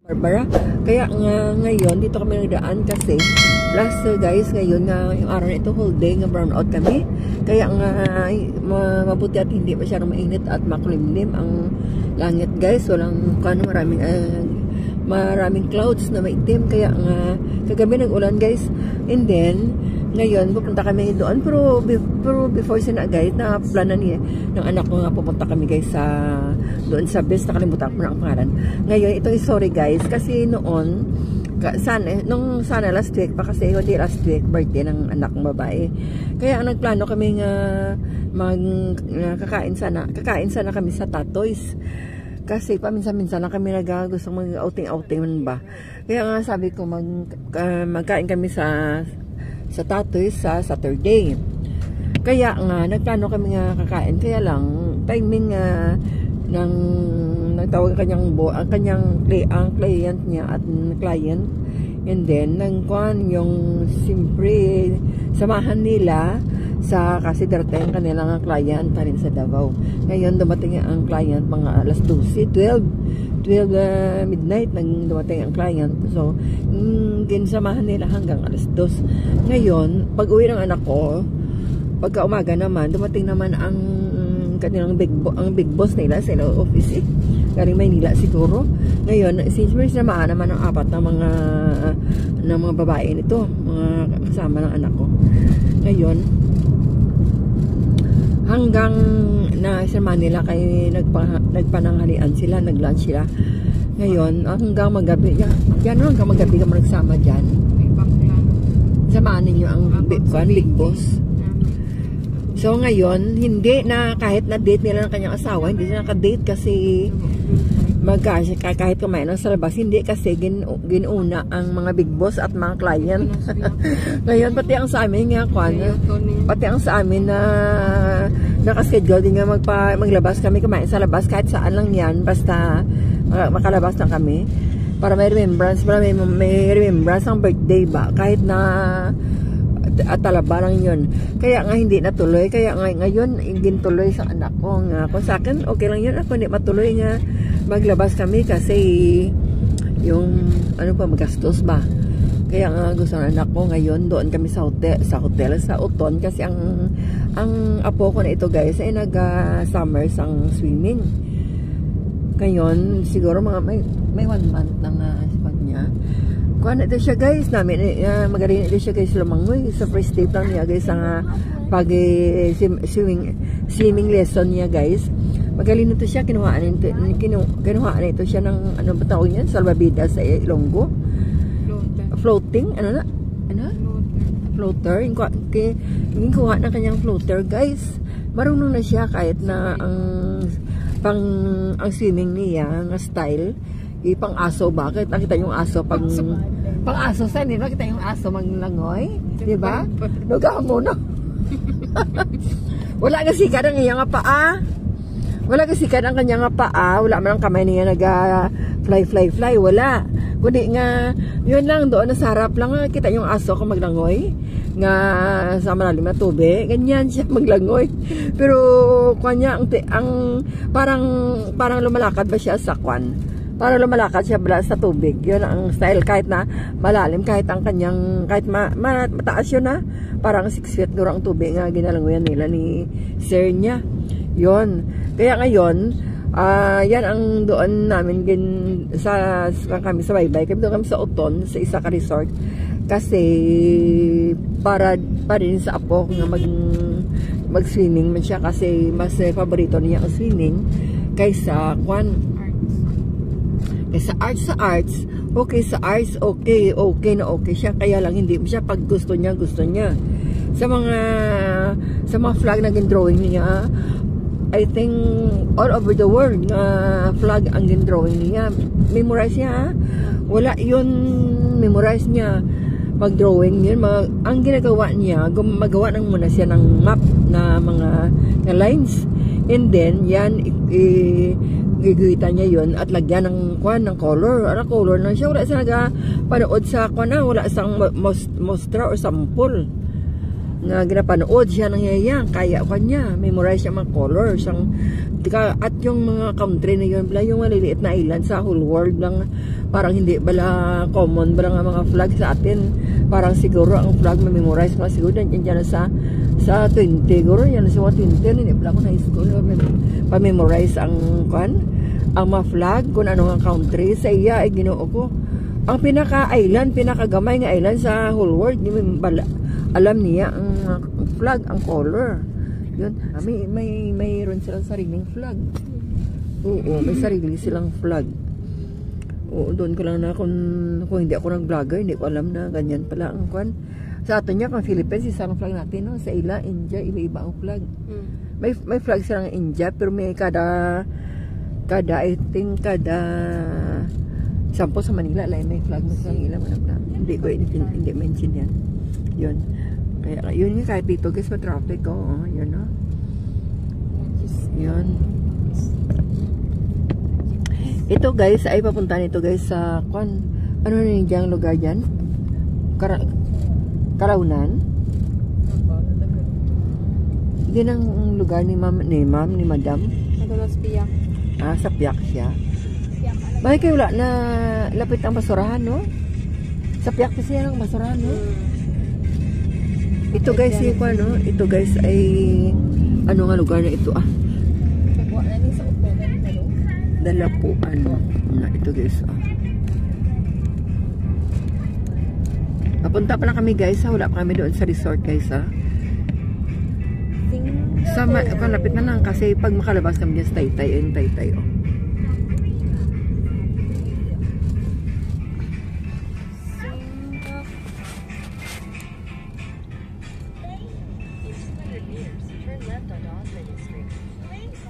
Barbara. Kaya nga ngayon dito kami nagdaan kasi last guys ngayon nga yung araw na ito whole day nga brown out kami. Kaya nga mabuti at hindi masyadong mainit at makulimlim ang langit guys. Walang maraming clouds na maitim. Kaya nga kagabi nag-ulan guys. And then ngayon pupunta kami doon pero before sina guys na planan niya ng anak ko nga pupunta kami guys sa doon sa best, nakalimutan ko na ang pangalan. Ngayon itong story guys kasi noon sana last week pa kasi hindi last week birthday ng anak kong babae. Kaya nagplano kami nga kakain sana kami sa Tatoys. Kasi paminsan-minsan lang kami gusto mag-outing man ba. Kaya nga sabi ko magkain kami sa Tatoys sa Saturday. Kaya nga nagplano kami nga kakain. Kaya lang timing ng nagtawag ang kanyang client niya at client, and then yung siyempre samahan nila kasi darating kanilang client pa rin sa Davao. Ngayon dumating ang client mga alas 12 midnight nang dumating ang client. So ginsamahan nila hanggang alas 2. Ngayon pag uwi ng anak ko pagka umaga naman dumating naman ang kanilang big boss nila sa office galing Maynila siguro. Ngayon since sinamaan naman ang apat na mga babae nito, mga kasama ng anak ko. Ngayon hanggang na sa Manila kay nagpananghalian sila, nag-lunch sila. Ngayon hanggang magabi hanggang magabi kami nagsama dyan. Samahan ninyo ang big boss. So ngayon, hindi na kahit na date nila ng kanyang asawa, hindi sila nakadate kasi kahit kumain sa labas, hindi kasi ginuna ang mga big boss at mga client. Ngayon, pati ang sa amin na nakaschedule din nga maglabas kami, kumain sa labas, kahit saan lang yan, basta makalabas lang kami. Para may remembrance ang birthday ba, kahit na at talaba lang yun. Kaya nga hindi natuloy. Kaya nga ngayon gintuloy sa anak ko nga. Kung sa akin okay lang yun. Ako hindi matuloy nga maglabas kami kasi yung magastos ba. Kaya nga gusto ng anak ko ngayon doon kami sa hotel sa Uton kasi ang apo ko na ito guys ay nag-summers ang swimming. Ngayon siguro may 1 month na nga niya. Kuha na ito siya guys namin, magaling ito siya guys lumangoy sa first day lang niya guys ang swimming lesson niya guys. Magaling ito siya, kinuha na ito siya ng ano ba tawag niyan, salvavidas sa Ilonggo. Floating, floater. Kuha na kanyang floater guys. Marunong na siya kahit na ang swimming niya ang style pang aso. Bakit? Nakita yung aso pang aso sa nila. Nakita yung aso maglangoy. Diba? Lugaw mo na. Wala kasi ka ng iyang paa. Wala kasi ka ng kanyang paa. Wala man ang kamay niya fly. Wala. Kundi nga, yun lang doon sa harap lang. Kita yung aso kung maglangoy. Nga sa malalim na tubig. Ganyan siya maglangoy. Pero kanya ang parang lumalakad ba siya sa kwan? Para lumalakad siya sa tubig. Yun ang style kahit na malalim, kahit mataas yun na. Parang 6 feet guro ang tubig nga ginalangoyan nila ni sir niya. Yun. Kaya ngayon, yan ang doon namin kami sa baybay. Kami doon kami sa Uton, sa isa ka resort. Kasi para rin sa apo nga mag-swimming man siya kasi mas paborito niya ang swimming kaysa sa arts, okay sa arts, okay siya, kaya lang hindi siya pag gusto niya. Sa mga flag na drawing niya, I think all over the world flag ang drawing niya. Memorize niya, wala yun memorize niya. Pag drawing yun, ang ginagawa niya, magawa ng muna siya ng map na mga lines, and then yan giguhitan niya yun at lagyan ng color. Color na siya. Wala siya nagpanood sa wala sang mostra o sample nga ginapanood siya nangyayang kaya kanya memorize siya mga colors at yung mga country na yun yung maliliit na island sa whole world lang parang hindi bala common bala nga mga flag sa atin parang siguro ang flag memorize mo siguro dyan sa 20 siguro yan sa 20 hindi bala ko na school pa-memorize ang mga flag kung ano nga country sa iya ay ginoo ko ang pinaka-island, pinakagamay nga island sa whole world, alam niya ang flag, ang color. Yun, mayroon silang sariling flag. Oo, may sarili silang flag. Oo, doon ko lang na kung hindi ako nag-vlogger, hindi ko alam na ganyan pala ang kwan. Sa ato niya, kung Philippines, isang flag natin, no? Sa ila, India, iba-iba ang flag. May flag silang India, pero may I think, sampo sa Manila, may flag na silang ilang manapla. Hindi ko hindi mention yan. Yun. Kaya, yun nga, kahit dito, guys, ma-traffic ko. Oh, yun, no? Yun. Ito, guys, ay papunta nito, guys, sa, ano na yung lugar dyan? Karaunan? Hindi ng lugar ni madam? Nagalas Piyak. Sa Piyak siya. Bakit kayo wala na lapit ang basurahan, no? Sa Piyak kasi yan ang basurahan, no? Ito guys, ito guys ay ano nga lugar na ito, Dalapuan, na ito guys, Papunta pa lang kami guys, wala pa kami doon sa resort guys, Lapit na lang kasi pag makalabas kami dyan sa Taytay,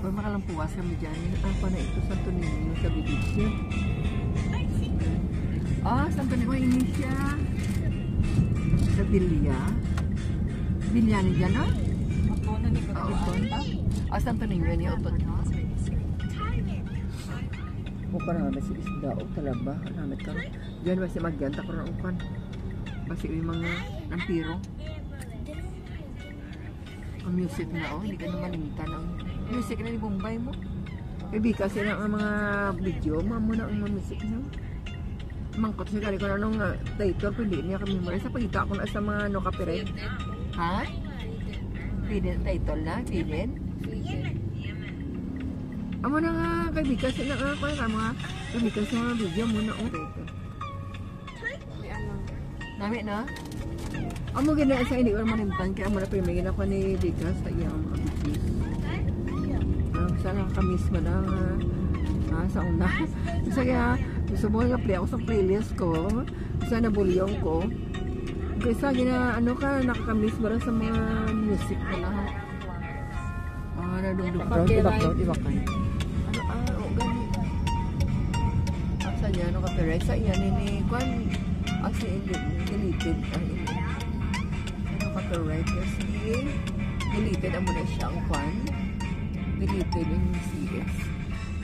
Pag makalampuwas kami dyan, ako na ito, Santo Niño sa Bibisyo. Santo Niño, ini siya. Sa Bilya. Bilya ni dyan, no? Uton. Santo Niño, ni Uton. Buka na nga si isda, talaba. Namit ka. Diyan ba si Magyanta ko na upan. Basi yung mga nampiro. Ang music na, hindi ka naman limitan ang music na ni Bombay mo. Kasi na ang mga video, muna ang mga music na. Mangkot siya ko na nung title, hindi niya kami memorize. Sa pagkita ako na sa mga no copyright. Ha? Pwede title na? Pwede? Amo na nga, kaibigan sila nga ako na mga kaibigan sa mga video muna ang title. Dami na? Amo gina sa hindi ko malimtan kaya amo na primigin ako ni Bigas sa iyang mga business. Sana kamis mo lang sa una. Kaya gusto mo nga play ako sa playlist ko. Sana bulyong ko. Kaysa gina nakakamis mo lang sa mga music ko lahat. Nadugdug iba kayo. Gani. Asa niya, copyright sa iyan ni Kwan. Kasi deleted copyright kasi deleted amo na siya ang Kwan. Deleted yung CS.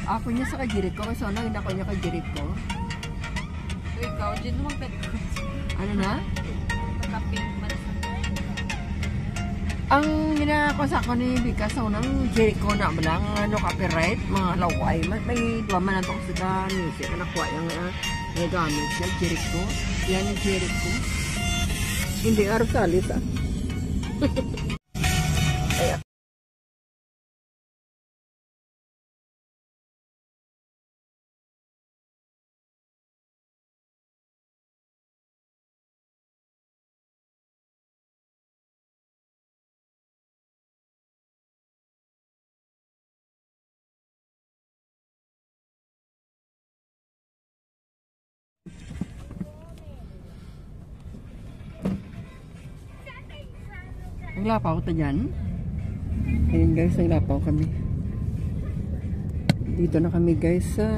Ako niya sa kajirit ko kasi ano ako niya kajirit ko. So ikaw, dyan naman pet ko. Ano na? Pagka-pink man. Ang ginako sa ako ni Bika sa unang Jericho na lang copyright, mga laway. May duwa man nato sa music na nakuha yung nagamit siya, Jericho. Yan yung Jericho. Hindi araw salis Ayan. Naglapaw ta dyan. Ayun guys, naglapaw kami. Dito na kami guys sa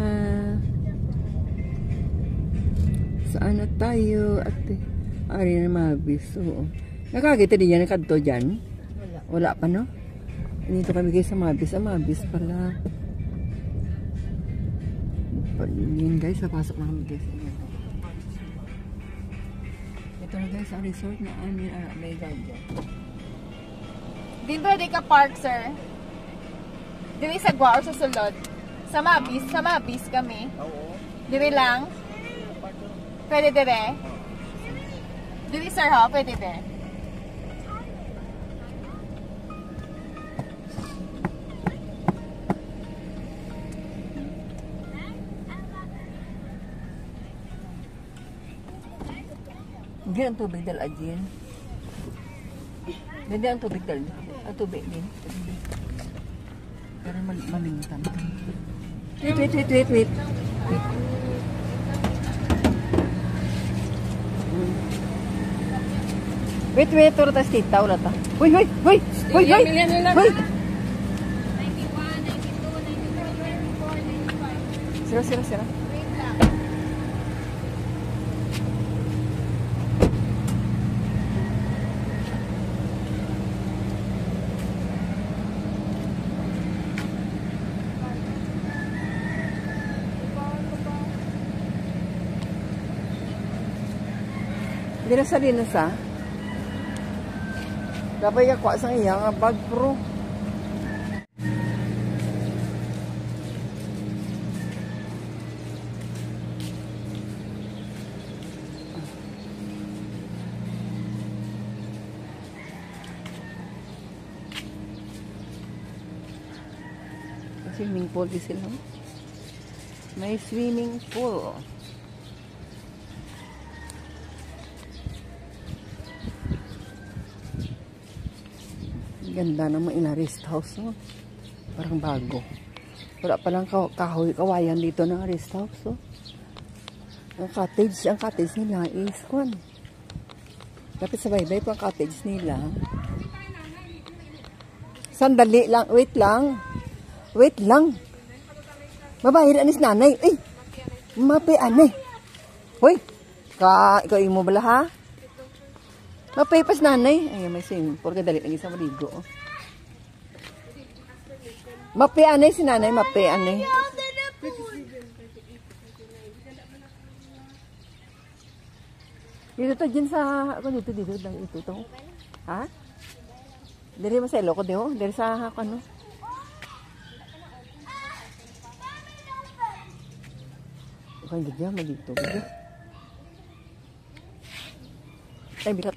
saan na tayo ate? Ari na mabis. Oo. Nakakita din yan kadto dyan? Wala pa no? Dito kami guys sa mabis. Mabis pala. Yun guys, papasok na kami guys. Ito na guys ang resort na may garden. Din pwede ka park, sir. Dili sa gwa or sa sulod. Sa mabis kami. Oo. Dili lang. Pwede dire. Dili sir ha, pwede dire. Hindi ang tubig dal Ajin. Hindi ang tubig dal. Ang tubig din. Pero malintan. Wait. Wait, turo tas tita, wala ta. Hoy! Hoy! Sira. Hindi na salinas ha. Dapat kakwa sa iya nga bag pro. Swimming pool di sila. May swimming pool. Ganda naman ina rest house, no? Parang bago. Wala palang kawayan dito ng rest house, no? Ang cottage nila is kwan. Dapat sa baybay po ang cottage nila. Sandali lang, wait lang. Mabayad anis nanay. Eh, mapi anay. Hoy, ikaw imo bala ha? Mapipas nanay. Ay, may swimming pool. Kadali lang isang maligo. Mapi anay si nanay. Mapi anay. Dito to dyan sa... Ako dito. Ito to. Ha? Dari maselo ko diho. Dari sa ano. Ako hindi dyan. Magdito. Ay, bigat.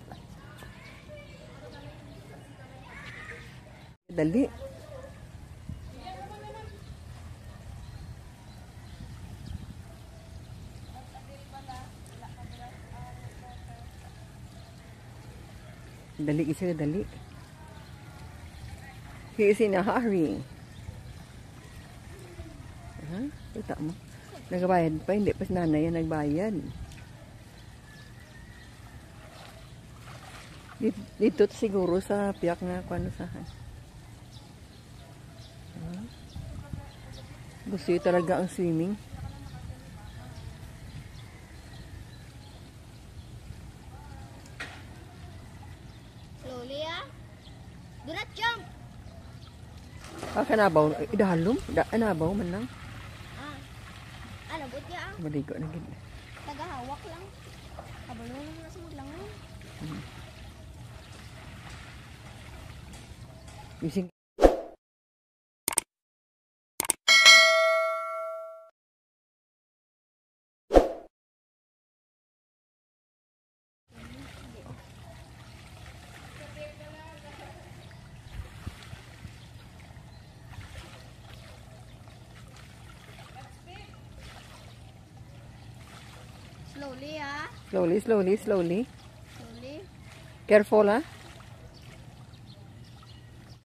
Dali. Dali isa dali. He is in a hurry. Kita mo. Nagbayad pa, hindi pa si nanay yan nagbayad. Dito siguro sa piyak na kung sahan. Gusto yun talaga ang swimming. Slowly, do not jump. Kanabaw, idahalom? Anabaw man lang. Ano, buti Maligo na gid. tagahawak lang. Kabalo lang na sa maglangon. Using Slowly, slowly. Slowly. Careful, ha?